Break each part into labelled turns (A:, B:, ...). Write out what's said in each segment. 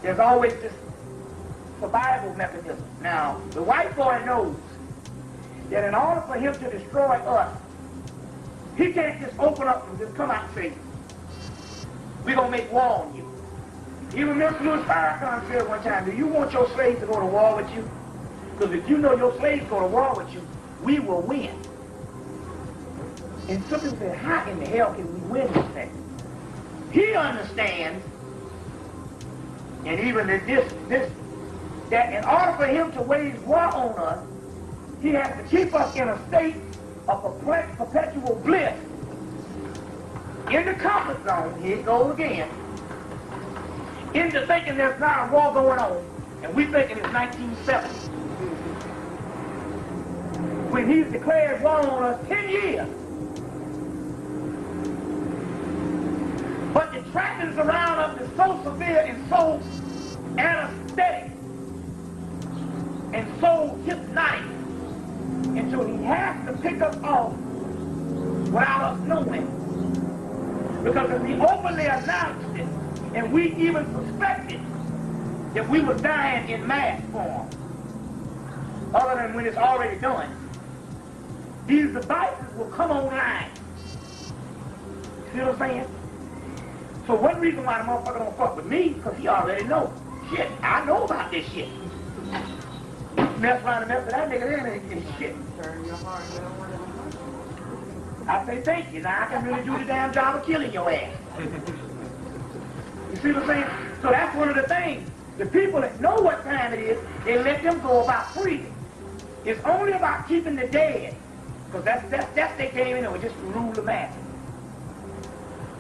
A: there's always this survival mechanism. Now, the white boy knows that in order for him to destroy us, he can't just open up and just come out and say, we're going to make war on you. You remember Louis Farrakhan said one time, do you want your slaves to go to war with you? Because if you know your slaves go to war with you, we will win. And some people say, how in the hell can we win this thing? He understands, and even that in order for him to wage war on us, he has to keep us in a state of perpetual bliss. In the comfort zone, here it goes again, into thinking there's not a war going on, and we thinking it's 1970. When he's declared war on us 10 years. But the trappings around us is so severe and so anesthetic and so hypnotic until he has to pick us off without us knowing. Because if he openly announced it, and we even suspected that we were dying in mass form, other than when it's already done, these devices will come online. See what I'm saying? So one reason why the motherfucker don't fuck with me, because he already knows. Shit, I know about this shit. Mess around and mess with that nigga, there ain't this shit. I say thank you. Now I can really do the damn job of killing your ass. You see what I'm saying? So that's one of the things. The people that know what time it is, they let them go about freezing. It's only about keeping the dead. Because that's their game anyway, just to rule the mass.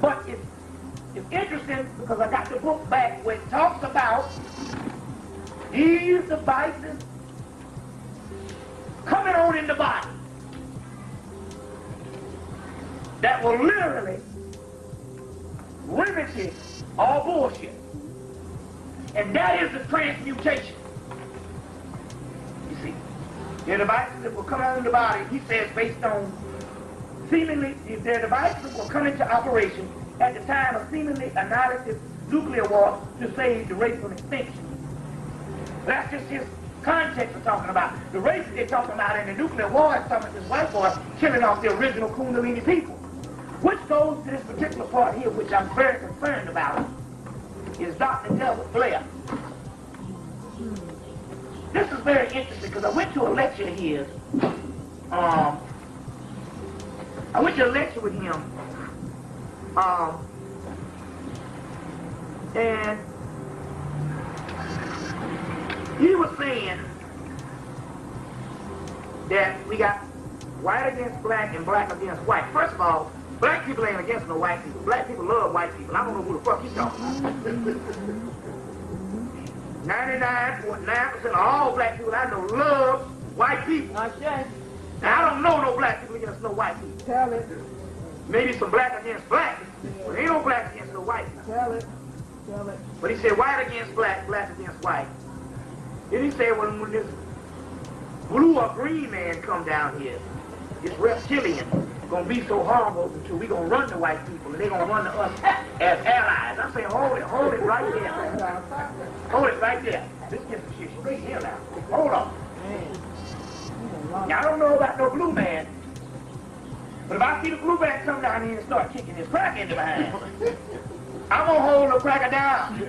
A: But it's interesting because I got the book back where it talks about these devices coming on in the body that will literally remedy all bullshit. And that is the transmutation. You see, the devices that will come on in the body, he says, based on seemingly, their devices will come into operation at the time of seemingly annihilative nuclear war to save the race from extinction. That's just his context of talking about. The race they're talking about in the nuclear war is talking about this white boy killing off the original Kundalini people. Which goes to this particular part here, which I'm very concerned about, is Dr. Delbert Blair. This is very interesting because I went to a lecture of his. I went to a lecture with him. And he was saying that we got white against black and black against white. First of all, black people ain't against no white people. Black people love white people. I don't know who the fuck he's talking about. 99.9% of all black people I know love white people.
B: Okay.
A: Now, I don't know no black people against no white people.
B: Tell it.
A: Maybe some black against black, but ain't no black against no white.
B: Tell it. Tell it.
A: But he said white against black, black against white. Then he said when this blue or green man come down here, this reptilian, gonna be so horrible until we gonna run to white people and they gonna run to us as allies. I'm saying hold it right there. Hold it right there. Let's get some shit straight here now. Hold on. Now I don't know about no blue man, but if I see the blue man come down here and start kicking his crack in the behind, I'm gonna hold the cracker down.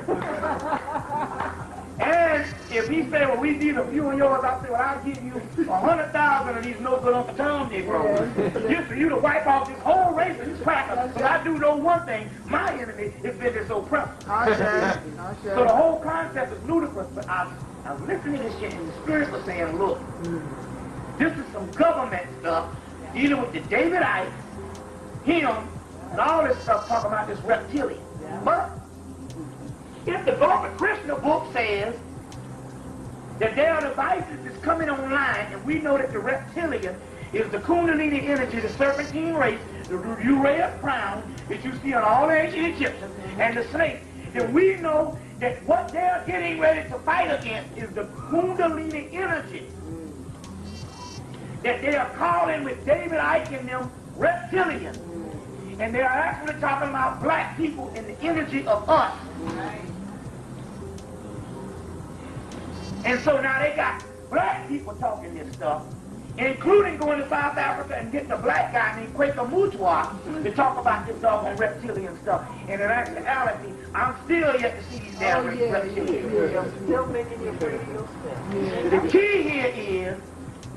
A: And if he say, well, we need a few of yours, I say, well, I'll give you 100,000 of these no good Uncle Tom Negroes, just for you to wipe off this whole race of these crackers. But I do know one thing, my enemy is been this oppressor. So the whole concept is ludicrous, but I was listening to this shit and the spirit was saying, look, this is some government stuff, dealing with the David Icke, him, and all this stuff talking about this reptilian. But if the Gopher Krishna book says that there are devices that's coming online, and we know that the reptilian is the Kundalini energy, the serpentine race, the Uraeus crown that you see on all the ancient Egyptians, and the snake, then we know that what they're getting ready to fight against is the Kundalini energy that they are calling with David Icke and them reptilians. And they are actually talking about black people and the energy of us. And so now they got black people talking this stuff, including going to South Africa and getting a black guy named Quaker Mutua to talk about this doggone reptilian stuff. And in actuality, I'm still yet to see these damn reptilians.
B: Yeah. Still making your radio sense.
A: The key here is,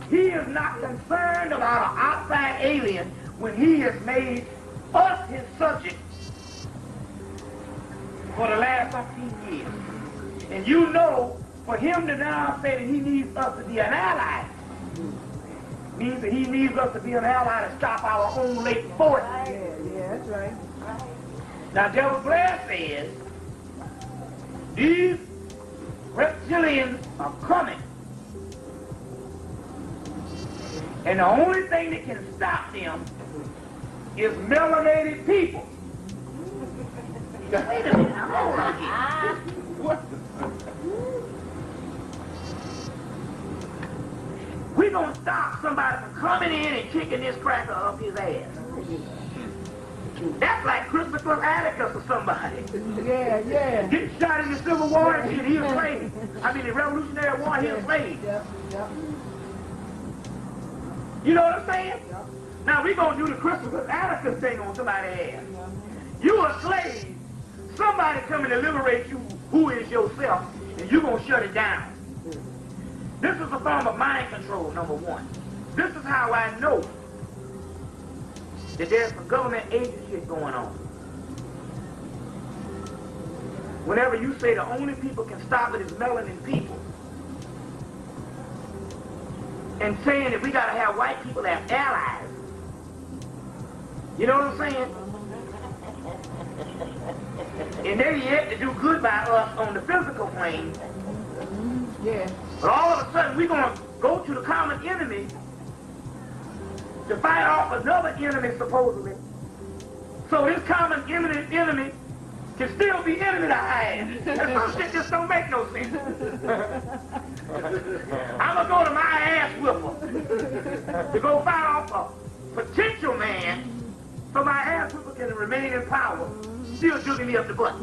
A: he is not concerned about an outside alien when he has made us his subject for the last 15 years. And you know, for him to now say that he needs us to be an ally, means that he needs us to be an ally to stop our own late force.
B: Yeah, that's right.
A: Now, Devil Blair says, these reptilians are coming. And the only thing that can stop them is melanated people. Wait a minute, hold on here. What? We're going to stop somebody from coming in and kicking this cracker up his ass. That's like Christopher Atticus or somebody.
B: Yeah.
A: Getting shot in the Civil War and shit, he was slave. I mean, the Revolutionary War, he was slave.
B: Yeah.
A: You know what I'm saying?
B: Yeah.
A: Now, we're going to do the Christopher Atticus thing on somebody's ass. You a slave. Somebody coming to liberate you, who is yourself, and you're going to shut it down. This is a form of mind control, number one. This is how I know that there's some government agent shit going on. Whenever you say the only people can stop it is melanin people, and saying that we got to have white people as allies, you know what I'm saying? And they're yet to do good by us on the physical plane.
B: Yeah.
A: But all of a sudden, we're going to go to the common enemy to fight off another enemy, supposedly. So this common enemy can still be enemy to have. That some shit just don't make no sense. I'm going to go to my ass whipper to go fight off a potential man so my ass whipper can remain in power, still jugging me up the butt.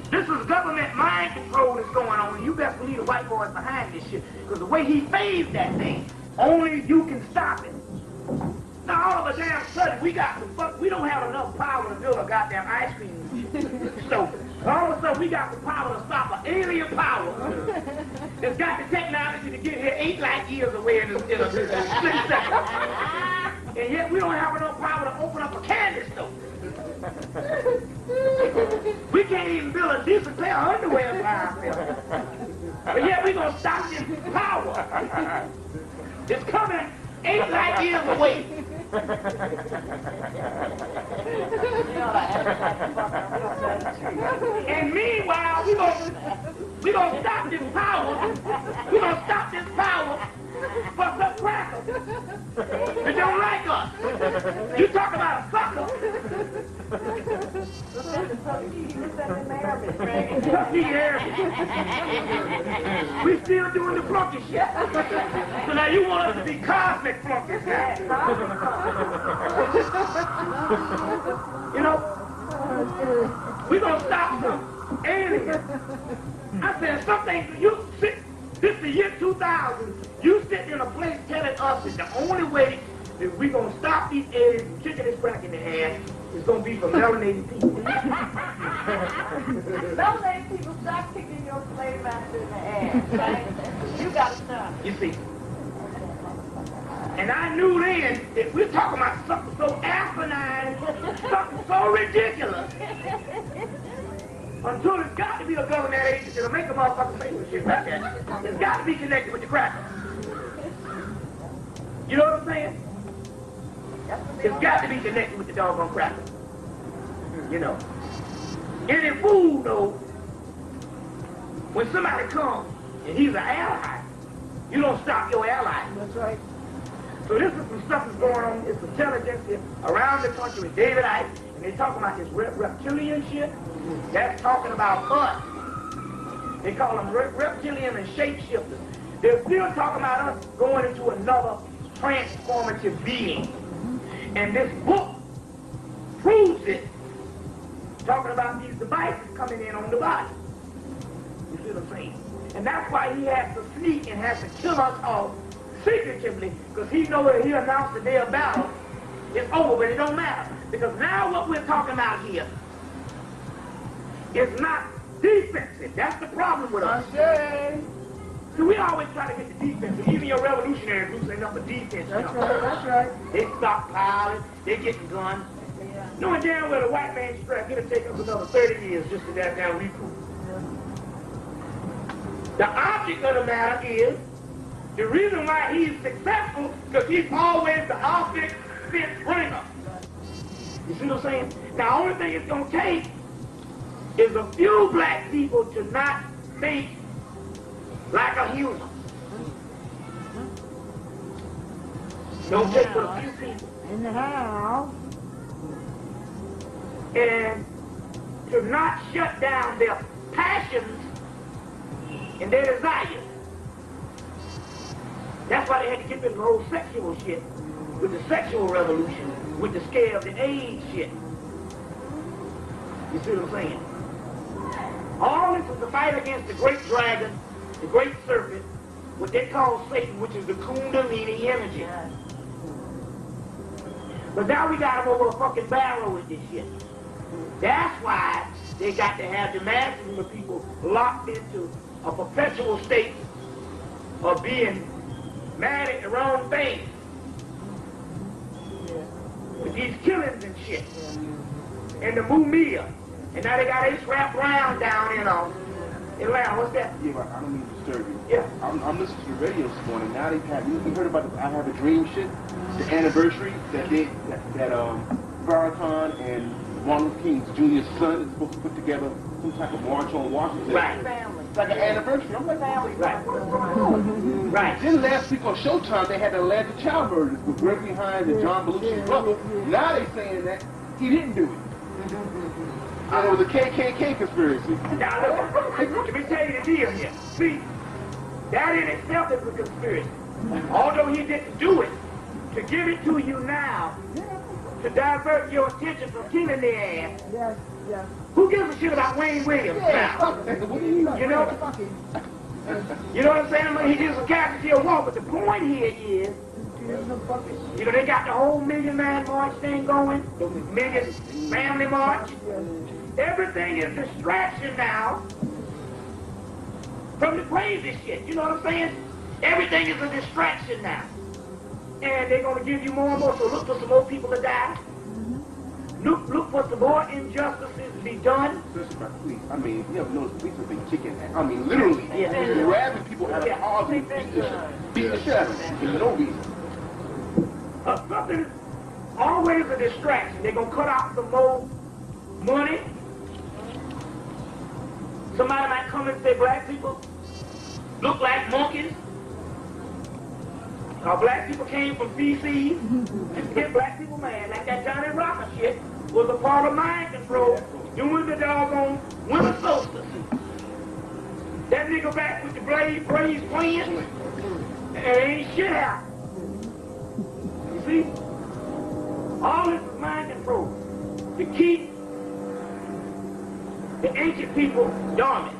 A: This is government mind control that's going on, and you best believe the white boy's behind this shit. Because the way he phased that thing, only you can stop it. Now all of a damn sudden, we don't have enough power to build a goddamn ice cream stove. All of a sudden, we got the power to stop an alien power that's got the technology to get here 8 light years away in a split second. And yet we don't have enough power to open up a candy store. We can't even build a decent pair of underwear by ourselves. But yet we're going to stop this power. It's coming 8 light years away. And meanwhile, we're gonna stop this power. We're gonna stop this power for some crackers that don't like us. You talk about a sucker. We still doing the flunky shit. So now you want us to be cosmic flunkies now. You know, we're going to stop some aliens. I said, something, you sit, this is the year 2000, you sit in a place telling us that the only way that we're going to stop these aliens from kicking this crack in the ass is going to be for melanated people.
B: Melanated people, stop kicking your slave master in the ass, right? You got to stop.
A: You see. And I knew then that we're talking about something so asinine, something so ridiculous, until it's got to be a government agency to make a motherfucker say some shit like that. It's got to be connected with the cracker. You know what I'm saying? It's got to be connected with the doggone cracker. You know. Any fool, though, when somebody comes and he's an ally, you don't stop your ally.
B: That's right.
A: So this is some stuff that's going on. It's intelligence around the country with David Icke, and they're talking about this reptilian shit. That's talking about us. They call them reptilian and shapeshifters. They're still talking about us going into another transformative being. And this book proves it, talking about these devices coming in on the body. You see what I'm saying? And that's why he has to sneak and has to kill us off secretively, because he knows that he announced the day of battle. It's over, but it don't matter. Because now what we're talking about here is not defensive. That's the problem with us.
C: Okay.
A: So we always try to get the defensive. Even your revolutionary groups ain't nothing but defense.
C: That's right, that's right.
A: They stockpiling, they getting guns.
B: Yeah.
A: Knowing damn well the white man's strap, it'll take us another 30 years just to that down recruit. The object of the matter is, the reason why he's successful, because he's always the offense bringer. You see what I'm saying? Now, the only thing it's going to take is a few black people to not think like a human. Don't take but a few people.
C: In the house.
A: And to not shut down their passions and their desires. That's why they had to get rid of the whole sexual shit with the sexual revolution, with the scare of the AIDS shit. You see what I'm saying? All this was the fight against the great dragon, the great serpent, what they call Satan, which is the Kundalini energy. But now we got them over a fucking barrel with this shit. That's why they got to have the masses of people locked into a perpetual state of being mad at the wrong thing. With these killings and shit. And the Mumia. And now they got H. Rap Brown down in Atlanta. What's that?
D: Yeah, but I don't mean to disturb you.
A: Yeah.
D: I'm listening to the radio this morning. Now they have, you heard about the I Have a Dream shit? The anniversary that Farrakhan and Martin Luther King Jr.'s son is supposed to put together some type of march on Washington.
A: Right.
B: Family.
D: It's like an anniversary. I'm like,
B: Family.
A: Right. Right.
D: Then last week on Showtime, they had the alleged child murders with Gregory Hines and John Belushi's brother. Now they're saying that he didn't do it. And it was a KKK conspiracy.
A: Now look, let me tell you the deal here. See, that in itself is a conspiracy. Although he didn't do it, to give it to you now, to divert your attention from killing their ass.
C: Yes, yes.
A: Who gives a shit about Wayne Williams now? You know? You know what I'm saying? I mean, he gives a casualty of war, but the point here is, you know, they got the whole Million Man March thing going, the Million Family March. Everything is distraction now from the crazy shit. You know what I'm saying? Everything is a distraction now. And they're going to give you more and more, so look for some more people to die. Look for some more injustices to be done.
D: Listen, my police. I mean, you ever noticed police have been kicking, I mean, literally,
A: Yeah.
D: grabbing people out of cars and beating the shit out of them for no reason.
A: Something always a distraction. They're going to cut out some more money. Somebody might come and say black people look like monkeys. Black people came from feces and get black people mad. Like that Johnny Rocker shit was a part of mind control doing the doggone winter solstice. That nigga back with the braze playing and ain't shit out. You see? All this is mind control to keep the ancient people dormant.